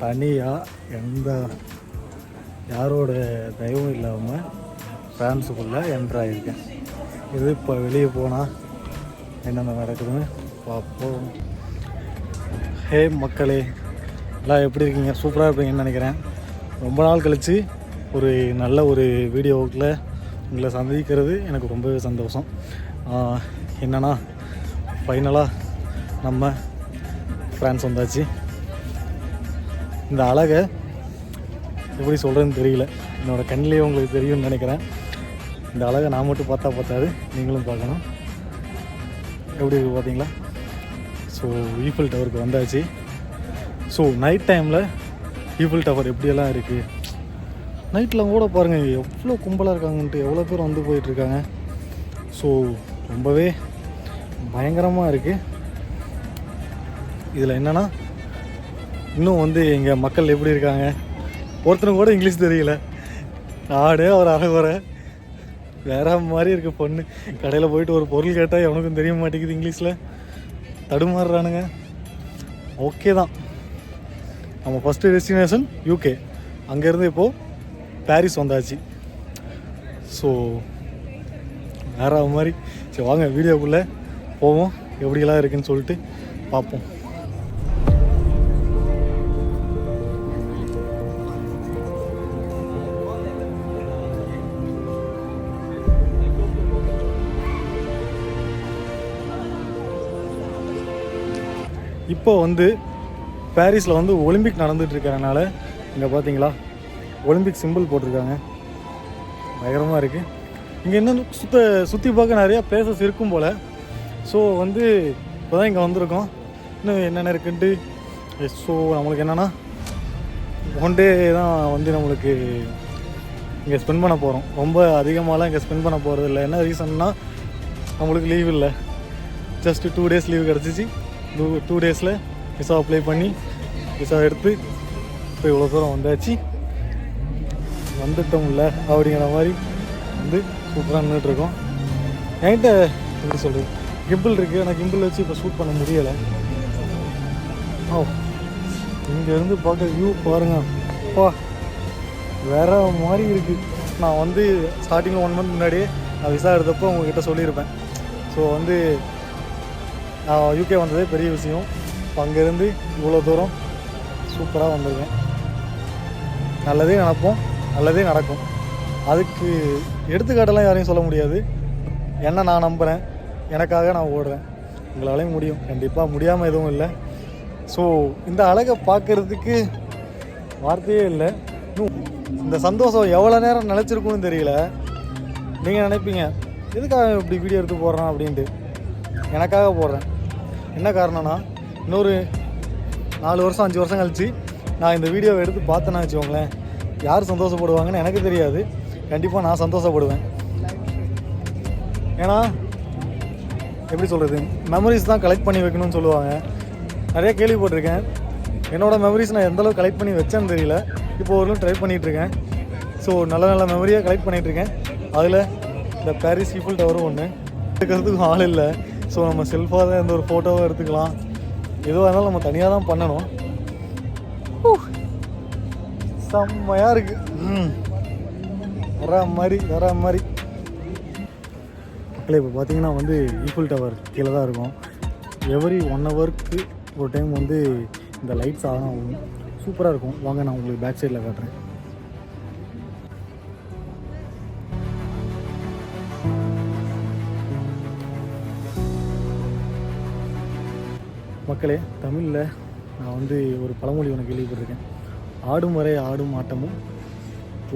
தனியாக எந்த யாரோட தயவும் இல்லாமல் ஃப்ரான்ஸுக்குள்ளே என்ட்ராகிருக்கேன். இது இப்போ வெளியே போனால் என்னென்ன நடக்குதுன்னு பார்ப்போம். ஹே மக்களே, எல்லாம் எப்படி இருக்கீங்க? சூப்பராக இருப்பீங்கன்னு நினைக்கிறேன். ரொம்ப நாள் கழித்து ஒரு நல்ல ஒரு வீடியோவுக்குள்ள உங்களை சந்திக்கிறது எனக்கு ரொம்பவே சந்தோஷம். என்னென்னா ஃபைனலாக நம்ம ஃப்ரான்ஸ் வந்தாச்சு. இந்த அழகை எப்படி சொல்கிறதுன்னு தெரியல, என்னோடய கண்ணிலேயே உங்களுக்கு தெரியும்னு நினைக்கிறேன். இந்த அழகை நான் மட்டும் பார்த்தா பார்த்தாது, நீங்களும் பார்க்கணும். எப்படி இருக்குது பார்த்தீங்களா? ஸோ ஈஃபில் டவருக்கு வந்தாச்சு. ஸோ நைட் டைமில் ஈஃபில் டவர் எப்படியெல்லாம் இருக்குது, நைட்டில் கூட பாருங்கள் எவ்வளோ கும்பலாக இருக்காங்கன்ட்டு, எவ்வளோ பேர் வந்து போயிட்டுருக்காங்க. ஸோ ரொம்பவே பயங்கரமாக இருக்குது. இதில் என்னென்னா இன்னும் வந்து எங்கள் மக்கள் எப்படி இருக்காங்க, ஒருத்தனுக்கு கூட இங்கிலீஷ் தெரியல. ஆடே ஒரு அறகுறை வேற மாதிரி இருக்குது. பொண்ணு கடையில் போயிட்டு ஒரு பொருள் கேட்டால் எவனுக்கும் தெரிய மாட்டேங்குது, இங்கிலீஷில் தடுமாறுறானுங்க. ஓகே தான், நம்ம ஃபஸ்ட்டு டெஸ்டினேஷன் யூகே, அங்கேருந்து இப்போது பாரிஸ் வந்தாச்சு. ஸோ வேற மாதிரி. சரி வாங்க வீடியோக்குள்ளே போவோம், எப்படியெல்லாம் இருக்குன்னு சொல்லிட்டு பார்ப்போம். இப்போ வந்து பாரிஸில் வந்து ஒலிம்பிக் நடந்துகிட்டு இருக்கிறனால இங்கே பார்த்தீங்களா ஒலிம்பிக் சிம்பிள் போட்டிருக்காங்க. பயங்கரமாக இருக்குது. இங்கே இன்னும் சுற்றி பார்க்க நிறையா பிளேசஸ் இருக்கும் போல். ஸோ வந்து இப்போ தான் இங்கே வந்திருக்கோம். இன்னும் என்னென்ன இருக்குன்ட்டு. ஸோ நம்மளுக்கு என்னென்னா ஒன் டே தான் வந்து நம்மளுக்கு இங்கே ஸ்பெண்ட் பண்ண போகிறோம். ரொம்ப அதிகமாகலாம் இங்கே ஸ்பெண்ட் பண்ண போகிறது இல்லை. என்ன ரீசன்னா நம்மளுக்கு லீவ் இல்லை, ஜஸ்ட்டு 2 days லீவ் கிடச்சிச்சு. 2 days விசா அப்ளை பண்ணி விசா எடுத்து இப்போ இவ்வளோ தூரம் வந்தாச்சு. வந்துட்டோம்ல அப்படிங்கிற மாதிரி வந்து சூப்பராக நின்றுட்டுருக்கோம். என்கிட்ட எப்படி சொல்கிறது, கிம்பிள் இருக்குது. ஆனால் கிம்பிள் வச்சு இப்போ ஷூட் பண்ண முடியலை. இங்கேருந்து பார்க்க வியூ பாருங்கள், அப்பா வேற மாதிரி இருக்குது. நான் வந்து ஸ்டார்டிங்கில் 1 month முன்னாடியே நான் விசா எடுத்தப்போ உங்கள்கிட்ட சொல்லியிருப்பேன். ஸோ வந்து நான் யூகே வந்ததே பெரிய விஷயம். இப்போ அங்கேருந்து இவ்வளோ தூரம் சூப்பராக வந்திருக்கேன். நல்லதே நினைப்போம், நல்லதே நடக்கும். அதுக்கு எடுத்துக்காட்டெல்லாம் யாரையும் சொல்ல முடியாது. என்ன நான் நம்புகிறேன், எனக்காக நான் ஓடுறேன். உங்களாலையும் முடியும், கண்டிப்பாக முடியாமல் எதுவும் இல்லை. ஸோ இந்த அழகை பார்க்குறதுக்கு வார்த்தையே இல்லை. இந்த சந்தோஷம் எவ்வளோ நேரம் நிலச்சிருக்குன்னு தெரியல. நீங்கள் நினைப்பீங்க எதுக்காக இப்படி வீடியோ எடுத்து போடுறான் அப்படின்ட்டு. எனக்காக போடுறேன். என்ன காரணம்னா இன்னொரு 4 வருஷம் 5 வருஷம் கழிச்சு நான் இந்த வீடியோவை எடுத்து பார்த்தேன்னா வச்சுக்கோங்களேன், யார் சந்தோஷப்படுவாங்கன்னு எனக்கு தெரியாது. கண்டிப்பாக நான் சந்தோஷப்படுவேன். ஏன்னா எப்படி சொல்கிறது, மெமரிஸ் தான் கலெக்ட் பண்ணி வைக்கணும்னு சொல்லுவாங்க. நிறைய கேள்விப்பட்டிருக்கேன். என்னோடய மெமரிஸ் நான் எந்தளவுக்கு கலெக்ட் பண்ணி வச்சேன்னு தெரியல. இப்போ ஒரு ட்ரை பண்ணிகிட்ருக்கேன். ஸோ நல்ல நல்ல மெமரியாக கலெக்ட் பண்ணிகிட்ருக்கேன். அதில் இந்த பாரிஸ் ஈஃபில் டவரும் ஒன்று. எடுக்கிறதுக்கும் ஆள் இல்லை. ஸோ நம்ம செல்ஃபாக தான் எந்த ஒரு ஃபோட்டோவை எடுத்துக்கலாம். எதுவாக இருந்தாலும் நம்ம தனியாக தான் பண்ணணும். செம்மையாக இருக்குது. வர மாதிரி மக்களே. இப்போ பார்த்தீங்கன்னா வந்து ஈஃபில் டவர் கீழே தான் இருக்கும். எவ்ரி 1 hourக்கு ஒரு டைம் வந்து இந்த லைட்ஸ் ஆகும். சூப்பராக இருக்கும். வாங்க நான் உங்களுக்கு பேக் சைடில் காட்டுறேன். மக்களே, தமிழில் நான் வந்து ஒரு பழமொழி ஒன்று கேள்விப்பட்டிருக்கேன். ஆடும் வரை ஆடும் ஆட்டமும்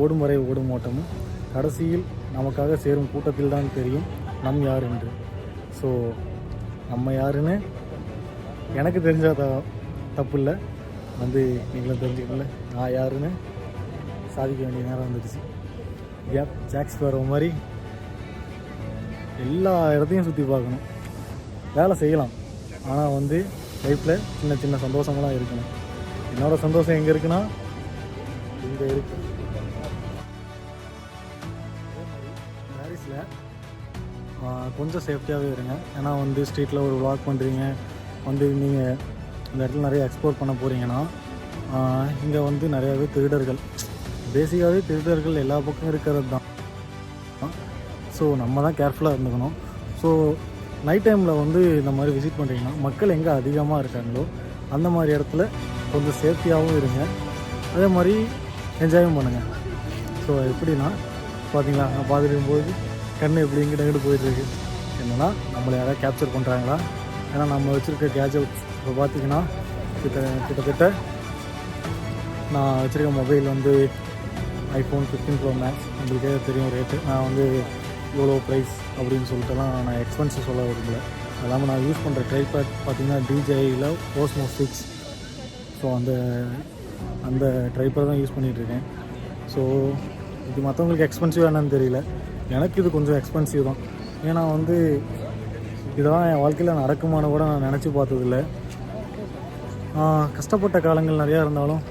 ஓடும் வரை ஓடும் ஓட்டமும் கடைசியில் நமக்காக சேரும் கூட்டத்தில் தான் தெரியும் நம் யார் என்று. ஸோ நம்ம யாருன்னு எனக்கு தெரிஞ்சால் தப்பு இல்லை, வந்து நீங்களும் தெரிஞ்சுக்கல. நான் யாருன்னு சாதிக்க வேண்டிய நேரம் வந்துடுச்சு. ஜாக்ஸ் வர மாதிரி எல்லா இடத்தையும் சுற்றி பார்க்கணும். வேலை செய்யலாம், ஆனால் வந்து லைஃப்பில் சின்ன சின்ன சந்தோஷங்களாம் இருக்கணும். என்னோடய சந்தோஷம் எங்கே இருக்குன்னா இங்கே இருக்குது. பாரிஸில் கொஞ்சம் சேஃப்டியாகவே இருங்க. ஏன்னா வந்து ஸ்ட்ரீட்டில் ஒரு வாக் பண்ணுறீங்க, வந்து நீங்கள் இந்த இடத்துல நிறைய எக்ஸ்ப்ளோர் பண்ண போகிறீங்கன்னா இங்கே வந்து நிறையாவே திருடர்கள், பேசிக்காகவே திருடர்கள் எல்லா பக்கம் இருக்கிறது தான். ஸோ நம்ம தான் கேர்ஃபுல்லாக இருந்துக்கணும். ஸோ நைட் டைமில் வந்து இந்த மாதிரி விசிட் பண்ணுறீங்கன்னா மக்கள் எங்கே அதிகமாக இருக்காங்களோ அந்த மாதிரி இடத்துல கொஞ்சம் சேஃப்டியாகவும் இருங்க, அதே மாதிரி என்ஜாயும் பண்ணுங்கள். ஸோ எப்படின்னா பார்த்தீங்களா, நான் பார்த்துருக்கும்போது கண் எப்படி இங்கிட்ட போயிட்டுருக்கு. என்னென்னா நம்மளை யாராவது கேப்சர் பண்ணுறாங்களா? ஏன்னா நம்ம வச்சுருக்க கேஜெட்ஸ் இப்போ பார்த்திங்கன்னா கிட்டத்தட்ட நான் வச்சுருக்க மொபைல் வந்து iPhone 15 Pro Max. உங்களுக்கே தெரியும் ரேட்டு. நான் வந்து இவ்வளோ ப்ரைஸ் அப்படின்னு சொல்லிட்டுலாம் நான் எக்ஸ்பென்சிவ் சொல்ல விரும்பல. அது இல்லாமல் நான் யூஸ் பண்ணுற ட்ரைபேட் பார்த்திங்கன்னா DJIயில் Osmo 6. ஸோ அந்த ட்ரைபேட் தான் யூஸ் பண்ணிகிட்ருக்கேன். ஸோ இது மற்றவங்களுக்கு எக்ஸ்பென்சிவ் என்னன்னு தெரியல, எனக்கு இது கொஞ்சம் எக்ஸ்பென்சிவ் தான். ஏன்னா வந்து இதெல்லாம் என் வாழ்க்கையில் நடக்குமான்னு கூட நான் நினச்சி பார்த்ததில்ல. கஷ்டப்பட்ட காலங்கள் நிறையா இருந்தாலும்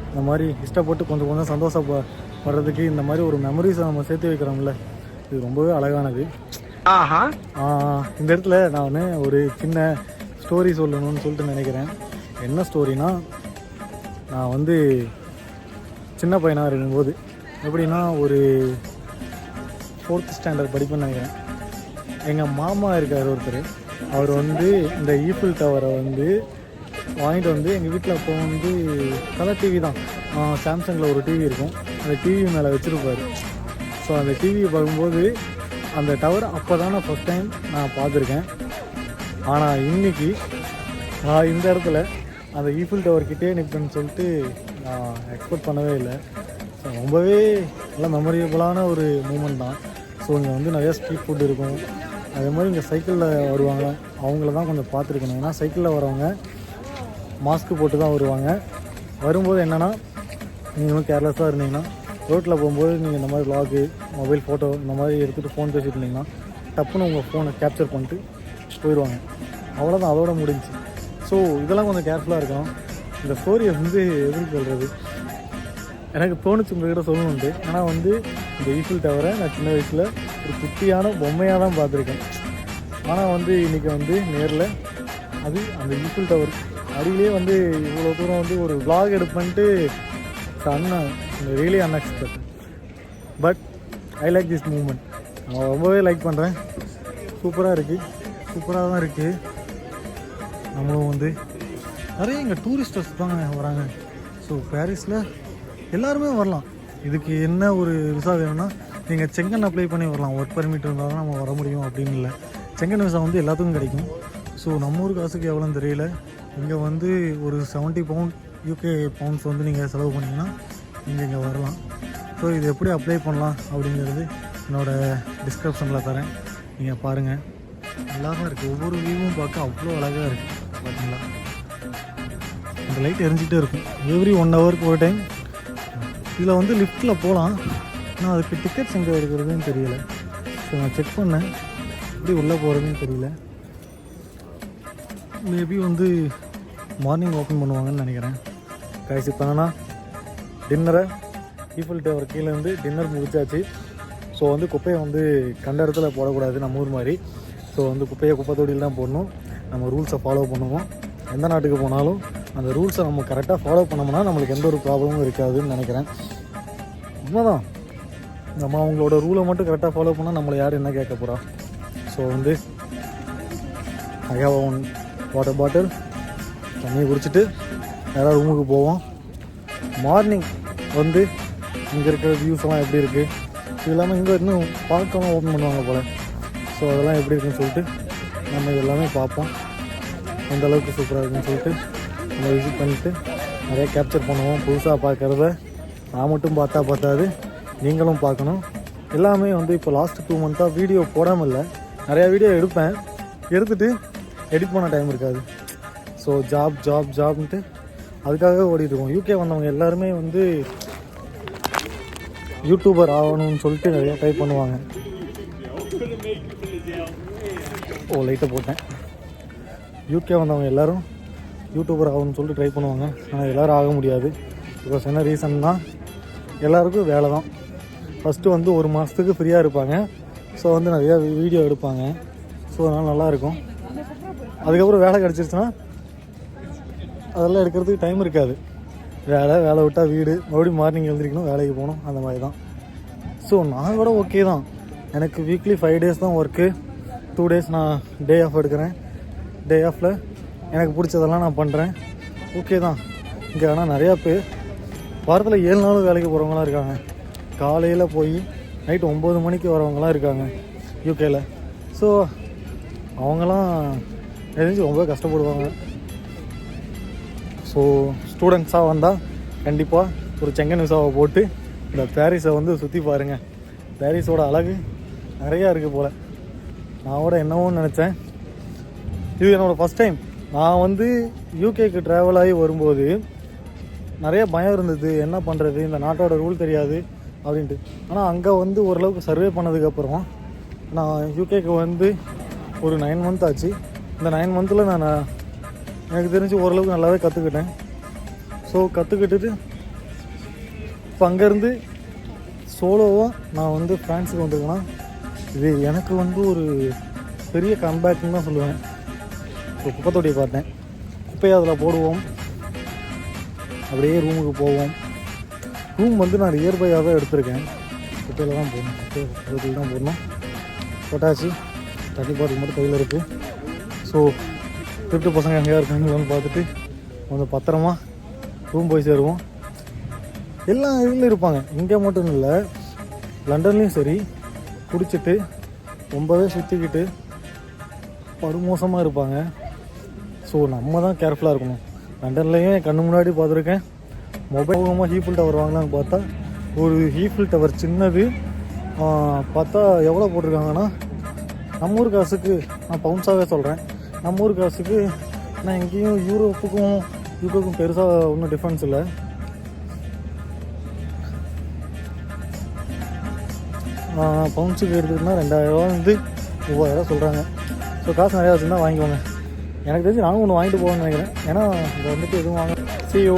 இந்த மாதிரி இஷ்டப்பட்டு கொஞ்சம் கொஞ்சம் சந்தோஷப்படுறதுக்கு இந்த மாதிரி ஒரு மெமரிஸை நம்ம சேர்த்து வைக்கிறோம்ல, இது ரொம்பவே அழகானது. இந்த இடத்துல நான் ஒரு சின்ன ஸ்டோரி சொல்லணும்னு சொல்லிட்டு நினைக்கிறேன். என்ன ஸ்டோரினா, நான் வந்து சின்ன பையனாக இருக்கும்போது எப்படின்னா ஒரு 4th ஸ்டாண்டர்ட் படிப்பேன்னு நினைக்கிறேன். எங்கள் மாமா இருக்கார் ஒருத்தர், அவர் வந்து இந்த ஈஃபில் டவரை வந்து வாங்கிட்டு வந்து எங்கள் வீட்டில் அப்போ வந்து கலர் டிவி தான், சாம்சங்கில் ஒரு டிவி இருக்கும், அந்த டிவி மேலே வச்சுருப்பார். ஸோ அந்த டிவியை பார்க்கும்போது அந்த டவர் அப்போ தான் நான் ஃபஸ்ட் டைம் நான் பார்த்துருக்கேன். ஆனால் இன்றைக்கி நான் இந்த இடத்துல அந்த ஈஃபில் டவர்கிட்டே நிற்பேன்னு சொல்லிட்டு நான் எக்ஸ்பெக்ட் பண்ணவே இல்லை. ஸோ ரொம்பவே நல்லா மெமரபிளான ஒரு மூமெண்ட் தான். ஸோ இங்கே வந்து நிறையா ஸ்ட்ரீட் ஃபுட் இருக்கும். அதே மாதிரி இங்கே சைக்கிளில் வருவாங்க, அவங்கள தான் கொஞ்சம் பார்த்துருக்கணும். ஏன்னா சைக்கிளில் வரவங்க மாஸ்க்கு போட்டு தான் வருவாங்க. வரும்போது என்னென்னா, நீங்களும் கேர்லெஸ்ஸாக இருந்தீங்கன்னா ரோட்டில் போகும்போது நீங்கள் இந்த மாதிரி vlog, மொபைல் ஃபோட்டோ இந்த மாதிரி எடுத்துகிட்டு ஃபோன் பேசிட்டு இருந்தீங்கன்னா டப்புன்னு உங்கள் ஃபோனை கேப்சர் பண்ணிட்டு போயிடுவாங்க. அவ்வளோதான், அதோட முடிஞ்சு. ஸோ இதெல்லாம் கொஞ்சம் கேர்ஃபுல்லாக இருக்கணும். இந்த ஸ்டோரியை வந்து எப்படி சொல்கிறது, எனக்கு தோணுச்சு உங்கள்கிட்ட சொல்லணுன்ட்டு. ஆனால் வந்து இந்த ஈஃபில் டவரை நான் சின்ன வயசில் ஒரு குட்டியான பொம்மையாக தான் பார்த்துருக்கேன். ஆனால் வந்து இன்றைக்கி வந்து நேரில் அது அந்த ஈஃபில் டவர் அடியிலே வந்து இவ்வளோ தூரம் வந்து ஒரு vlog எடுப்பேன்ட்டு really unexpected. But I like this moment. நான் ரொம்பவே லைக் பண்ணுறேன். சூப்பராக இருக்குது, சூப்பராக தான் இருக்குது. நம்மளும் வந்து நிறைய இங்கே டூரிஸ்டர்ஸ் தான் வராங்க. ஸோ பாரிஸில் எல்லாருமே வரலாம். இதுக்கு என்ன ஒரு விசா வேணும்னா நீங்கள் செங்கன் அப்ளை பண்ணி வரலாம். ஒர்க் பர்மிட் இருந்தால் தான் நம்ம வர முடியும் அப்படின்னு இல்லை. செங்கன் விசா வந்து எல்லாத்துக்கும் கிடைக்கும். ஸோ நம்ம ஊர் காசுக்கு எவ்வளோன்னு தெரியல, இங்கே வந்து ஒரு 70 பவுண்ட் UK பவுண்ட்ஸ் வந்து நீங்கள் செலவு பண்ணிங்கன்னா நீங்கள் இங்கே வரலாம். ஸோ இது எப்படி அப்ளை பண்ணலாம் அப்படிங்கிறது என்னோடய டிஸ்கிரிப்ஷனில் தரேன், நீங்கள் பாருங்கள். நல்லாதான் இருக்குது, ஒவ்வொரு வியூவும் பார்க்க அவ்வளோ அழகாக இருக்குது. பார்த்தீங்களா, இந்த லைட் எரிஞ்சிகிட்டே இருக்கும் எவ்ரி 1 ஹவருக்கு ஒரு டைம். இதில் வந்து லிஃப்ட்டில் போகலாம், ஆனால் அதுக்கு டிக்கெட்ஸ் எங்கே எடுக்கிறதுன்னு தெரியல. ஸோ நான் செக் பண்ணேன், எப்படி உள்ளே போகிறதுன்னு தெரியல. மேபி வந்து மார்னிங் ஓப்பன் பண்ணுவாங்கன்னு நினைக்கிறேன். கைஸ் இப்போ என்னன்னா டின்னரை ஈஃபில் டவர் கீழே வந்து டின்னர் முடிச்சாச்சு. ஸோ வந்து குப்பையை வந்து கண்ட இடத்துல போடக்கூடாது நம்ம ஊர் மாதிரி. ஸோ வந்து குப்பையை குப்பை தொட்டியில் தான் போடணும். நம்ம ரூல்ஸை ஃபாலோ பண்ணுவோம். எந்த நாட்டுக்கு போனாலும் அந்த ரூல்ஸை நம்ம கரெக்டாக ஃபாலோ பண்ணோம்னா நம்மளுக்கு எந்த ஒரு ப்ராப்ளமும் இருக்காதுன்னு நினைக்கிறேன். உண்மைதான், நம்ம அவங்களோட ரூலை மட்டும் கரெக்டாக ஃபாலோ பண்ணால் நம்மளை யார் என்ன கேட்க போகிறா. ஸோ வந்து I have one water bottle, தண்ணியை குடிச்சிட்டு யாராவது ரூமுக்கு போவோம். மார்னிங் வந்து இங்கே இருக்கிற வியூஸ்லாம் எப்படி இருக்குது, இது இல்லாமல் இங்கே இன்னும் பார்க்கலாம் ஓப்பன் பண்ணுவாங்க போல். ஸோ அதெல்லாம் எப்படி இருக்குன்னு சொல்லிட்டு நம்ம இது எல்லாமே பார்ப்போம். எந்த அளவுக்கு சூப்பராக இருக்குன்னு சொல்லிட்டு நம்ம விசிட் பண்ணிவிட்டு நிறையா கேப்சர் பண்ணுவோம். புதுசாக பார்க்குறத நான் மட்டும் பார்த்தா பார்த்தாது, நீங்களும் பார்க்கணும். எல்லாமே வந்து இப்போ லாஸ்ட் 2 மந்த்தாக வீடியோ போடாமல் இல்லை, நிறையா வீடியோ எடுப்பேன், எடுத்துகிட்டு எடிட் பண்ண டைம் இருக்காது. ஸோ ஜாப்ன்ட்டு அதுக்காகவே ஓடிட்டுருக்கோம். UK வந்தவங்க எல்லாருமே வந்து யூடியூபர் ஆகணும்னு சொல்லிட்டு நிறையா ட்ரை பண்ணுவாங்க. லைட்டை போட்டேன். UK வந்தவங்க எல்லோரும் யூடியூபர் ஆகணும்னு சொல்லிட்டு ட்ரை பண்ணுவாங்க. ஆனால் எல்லோரும் ஆக முடியாது. பிகாஸ் என்ன ரீசன்னா எல்லாருக்கும் வேலை தான். ஃபஸ்ட்டு வந்து 1 மாதத்துக்கு ஃப்ரீயாக இருப்பாங்க. ஸோ வந்து நிறையா வீடியோ எடுப்பாங்க. ஸோ அதனால் நல்லாயிருக்கும். அதுக்கப்புறம் வேலை கிடச்சிருச்சுன்னா அதெல்லாம் எடுக்கிறதுக்கு டைம் இருக்காது. வேலை விட்டால் வீடு, மறுபடியும் மார்னிங் எழுந்திரிக்கணும், வேலைக்கு போகணும், அந்த மாதிரி தான். ஸோ நான் கூட ஓகே தான். எனக்கு வீக்லி 5 days தான் ஒர்க்கு, 2 days நான் டே ஆஃப் எடுக்கிறேன். டே ஆஃபில் எனக்கு பிடிச்சதெல்லாம் நான் பண்ணுறேன், ஓகே தான். இங்கே ஆனால் நிறையா பேர் வாரத்தில் 7 நாளும் வேலைக்கு போகிறவங்களாம் இருக்காங்க. காலையில் போய் நைட்டு 9 மணிக்கு வரவங்களாம் இருக்காங்க யூகேயில். ஸோ அவங்களாம் தெரிஞ்சு ரொம்ப கஷ்டப்படுவாங்க. ஸோ ஸ்டூடெண்ட்ஸாக வந்தால் கண்டிப்பாக ஒரு செங்கன் விசாவை போட்டு இந்த பாரிஸை வந்து சுற்றி பாருங்கள். பாரிஸோட அழகு நிறையா இருக்குது போல். நான் கூட என்னவோன்னு நினச்சேன். இது என்னோடய ஃபஸ்ட் டைம். நான் வந்து யூகேக்கு ட்ராவல் ஆகி வரும்போது நிறைய பயம் இருந்தது, என்ன பண்ணுறது, இந்த நாட்டோட ரூல் தெரியாது அப்படின்ட்டு. ஆனால் அங்கே வந்து ஓரளவுக்கு சர்வே பண்ணதுக்கப்புறம் நான் யூகேக்கு வந்து ஒரு 9 month ஆச்சு. இந்த 9 monthல் நான் எனக்கு தெரிஞ்சு ஓரளவுக்கு நல்லாவே கற்றுக்கிட்டேன். ஸோ கற்றுக்கிட்டுட்டு இப்போ அங்கேருந்து சோலோவாக நான் வந்து ஃப்ரான்ஸுக்கு வந்துருக்கேன்னா இது எனக்கு வந்து ஒரு பெரிய கம்பேக்னு தான் சொல்லுவேன். ஸோ குப்பைத்தொட்டியை பார்த்தேன், குப்பையை அதில் போடுவோம், அப்படியே ரூமுக்கு போவோம். ரூம் வந்து நான் நியர்பையாக தான் எடுத்திருக்கேன். குப்பையில் தான் போடணும், குப்பையில் தான் போடணும். போட்டாச்சு, தண்ணி பாட்டில் மட்டும் கையில் இருக்குது. ஸோ திருட்டு பசங்க எங்கேயா இருக்காங்கன்னு பார்த்துட்டு கொஞ்சம் பத்திரமா ரூம் போய் சேருவோம். எல்லா இதுலையும் இருப்பாங்க, இங்கே மட்டும் இல்லை, லண்டன்லேயும் சரி, குடிச்சிட்டு ரொம்பவே சுற்றிக்கிட்டு படுமோசமாக இருப்பாங்க. ஸோ நம்ம தான் கேர்ஃபுல்லாக இருக்கணும். லண்டன்லேயும் என் கண்ணு முன்னாடி பார்த்துருக்கேன், மொபைல் மூலமாக ஹீஃபில் டவர் வாங்கலான்னு பார்த்தா ஒரு ஹீஃபில் டவர் சின்னது பார்த்தா எவ்வளோ போட்டிருக்காங்கன்னா, நம்ம ஊர் காசுக்கு, நான் பவுன்ஸாகவே சொல்கிறேன், நம்ம ஊர் காசுக்கு நான் எங்கேயும் யூரோப்புக்கும் யூகேக்கும் பெருசாக ஒன்றும் டிஃப்ரென்ஸ் இல்லை. பவுன்ஸுக்கு எடுத்துக்கிட்டா 2000 வந்து 3000 சொல்கிறாங்க. ஸோ காசு நிறையா வச்சுருந்தா வாங்கிக்கோங்க. எனக்கு தெரிஞ்சு நானும் ஒன்று வாங்கிட்டு போகணும்னு நினைக்கிறேன். ஏன்னா இங்கே வந்துட்டு எதுவும் வாங்க. See you.